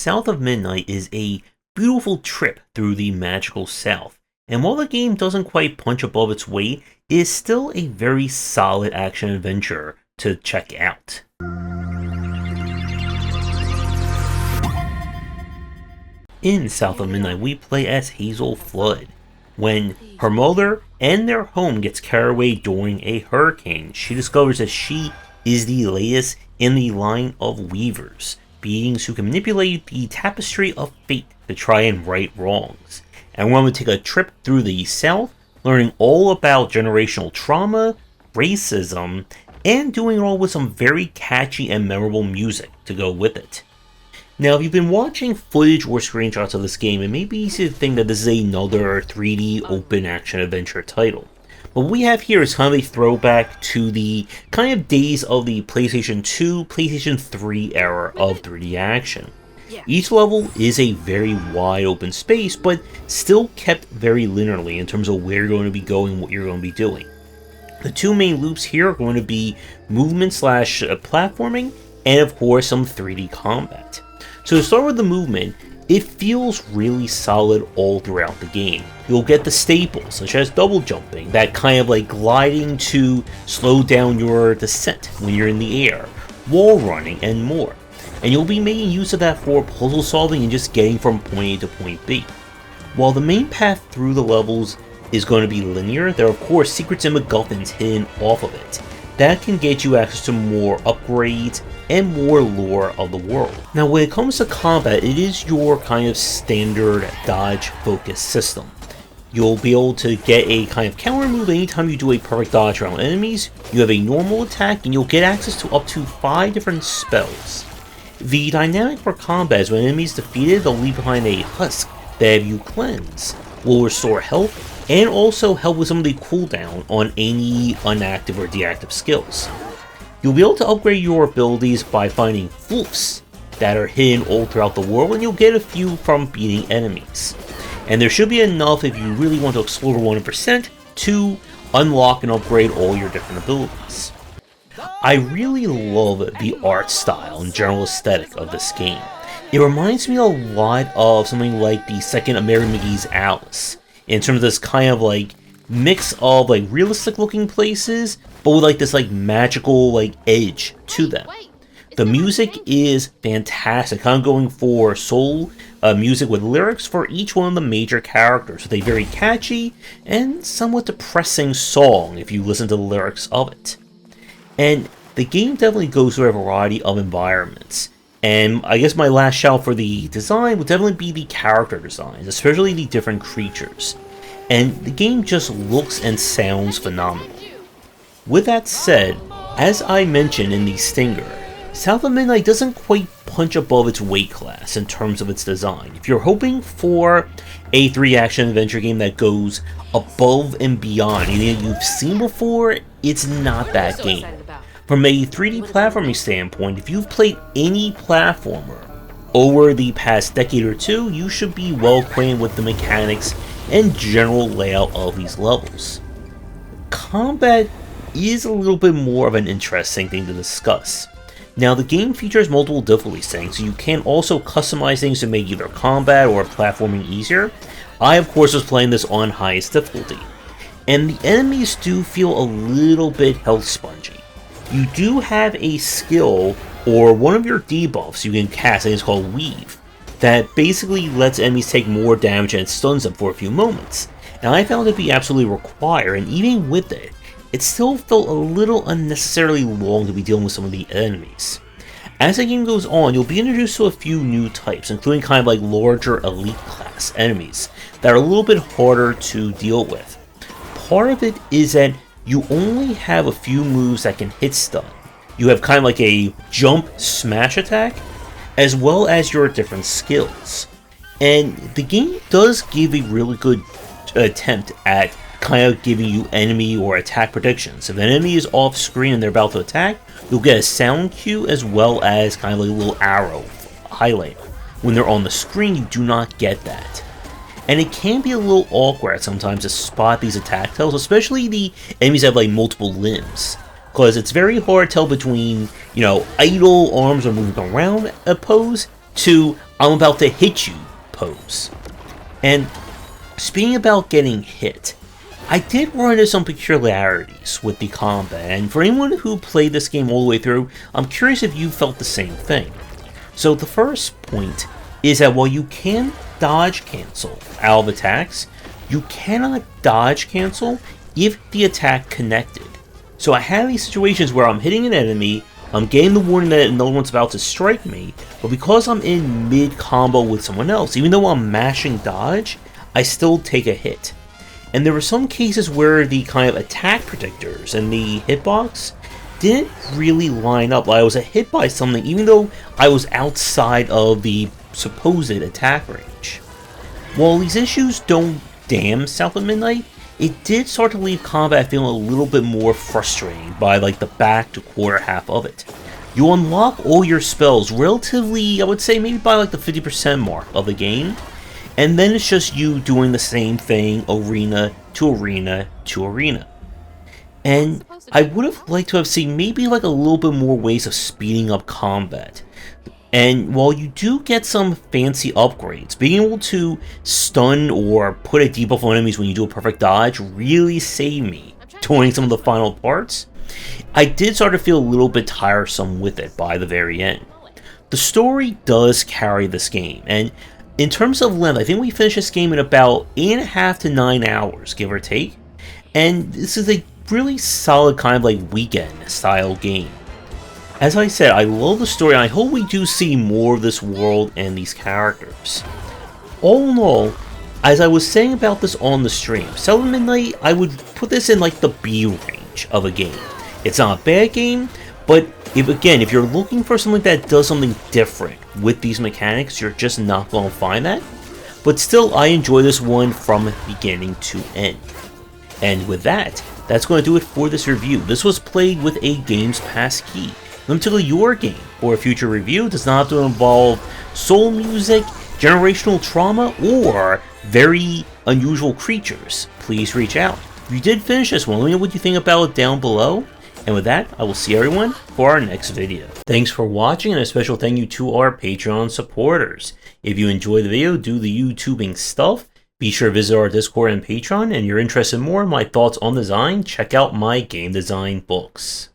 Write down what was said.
South of Midnight is a beautiful trip through the magical South, and while the game doesn't quite punch above its weight, it is still a very solid action adventure to check out. In South of Midnight, we play as Hazel Flood. When her mother and their home gets carried away during a hurricane, she discovers that she is the latest in the line of weavers, beings who can manipulate the tapestry of fate to try and right wrongs. And we're going to take a trip through the South, learning all about generational trauma, racism, and doing it all with some very catchy and memorable music to go with it. Now, if you've been watching footage or screenshots of this game, it may be easy to think that this is another 3D open action adventure title. But what we have here is kind of a throwback to the kind of days of the PlayStation 2, PlayStation 3 era of 3D action. Each level is a very wide open space, but still kept very linearly in terms of where you're going to be going, what you're going to be doing. The two main loops here are going to be movement slash platforming, and of course some 3D combat. So to start with the movement, it feels really solid all throughout the game. You'll get the staples, such as double jumping, that kind of like gliding to slow down your descent when you're in the air, wall running, and more. And you'll be making use of that for puzzle solving and just getting from point A to point B. While the main path through the levels is going to be linear, there are of course secrets and MacGuffins hidden off of it. That can get you access to more upgrades and more lore of the world. Now when it comes to combat, it is your kind of standard dodge focus system. You'll be able to get a kind of counter move anytime you do a perfect dodge around enemies. You have a normal attack and you'll get access to up to 5 different spells. The dynamic for combat is when enemies defeated, they'll leave behind a husk that if you cleanse will restore health and also help with some of the cooldown on any inactive or deactive skills. You'll be able to upgrade your abilities by finding floofs that are hidden all throughout the world, and you'll get a few from beating enemies. And there should be enough if you really want to explore 100% to unlock and upgrade all your different abilities. I really love the art style and general aesthetic of this game. It reminds me a lot of something like the second American McGee's Alice, in terms of this kind of like mix of like realistic looking places, but with like this like magical like edge to them. The music is fantastic, kind of going for soul music with lyrics for each one of the major characters, with a very catchy and somewhat depressing song if you listen to the lyrics of it. And the game definitely goes through a variety of environments. And I guess my last shout for the design would definitely be the character designs, especially the different creatures. And the game just looks and sounds phenomenal. With that said, as I mentioned in the stinger, South of Midnight doesn't quite punch above its weight class in terms of its design. If you're hoping for a 3D action adventure game that goes above and beyond anything you've seen before, it's not that game. From a 3D platforming standpoint, if you've played any platformer over the past decade or two, you should be well acquainted with the mechanics and general layout of these levels. Combat is a little bit more of an interesting thing to discuss. Now, the game features multiple difficulty settings, so you can also customize things to make either combat or platforming easier. I, of course, was playing this on highest difficulty. And the enemies do feel a little bit health spongy. You do have a skill, or one of your debuffs you can cast, and it's called Weave, that basically lets enemies take more damage and stuns them for a few moments. And I found it to be absolutely required, and even with it, it still felt a little unnecessarily long to be dealing with some of the enemies. As the game goes on, you'll be introduced to a few new types, including kind of like larger elite class enemies that are a little bit harder to deal with. Part of it is that you only have a few moves that can hit stun. You have kind of like a jump smash attack, as well as your different skills. And the game does give a really good attempt at kind of giving you enemy or attack predictions. If an enemy is off screen and they're about to attack, you'll get a sound cue as well as kind of like a little arrow highlight. When they're on the screen, you do not get that. And it can be a little awkward sometimes to spot these attack tells, especially the enemies that have like multiple limbs. Because it's very hard to tell between, idle arms or moving around a pose to I'm about to hit you pose. And speaking about getting hit, I did run into some peculiarities with the combat, and for anyone who played this game all the way through, I'm curious if you felt the same thing. So the first point is that while you can dodge cancel out of attacks, you cannot dodge cancel if the attack connected. So I have these situations where I'm hitting an enemy, I'm getting the warning that no one's about to strike me, but because I'm in mid-combo with someone else, even though I'm mashing dodge, I still take a hit. And there were some cases where the kind of attack predictors and the hitbox didn't really line up. I was hit by something even though I was outside of the supposed attack range. While these issues don't damn South of Midnight, it did start to leave combat feeling a little bit more frustrating by like the back to quarter half of it. You unlock all your spells relatively, I would say maybe by like the 50% mark of the game, and then it's just you doing the same thing arena to arena to arena. And I would have liked to have seen maybe like a little bit more ways of speeding up combat. And while you do get some fancy upgrades, being able to stun or put a debuff on enemies when you do a perfect dodge really saved me during some of the final parts, I did start to feel a little bit tiresome with it by the very end. The story does carry this game, and in terms of length, I think we finished this game in about 8.5 to 9 hours, give or take, and this is a really solid kind of like weekend style game. As I said, I love the story, and I hope we do see more of this world and these characters. All in all, as I was saying about this on the stream, South of Midnight, I would put this in like the B range of a game. It's not a bad game, but if you're looking for something that does something different with these mechanics, you're just not going to find that. But still, I enjoy this one from beginning to end. And with that, that's going to do it for this review. This was played with a Games Pass key. Limited your game or a future review does not have to involve soul music, generational trauma, or very unusual creatures. Please reach out. If you did finish this one, let me know what you think about it down below. And with that, I will see everyone for our next video. Thanks for watching, and a special thank you to our Patreon supporters. If you enjoyed the video, do the YouTubing stuff, be sure to visit our Discord and Patreon, and you're interested in more in my thoughts on design, check out my game design books.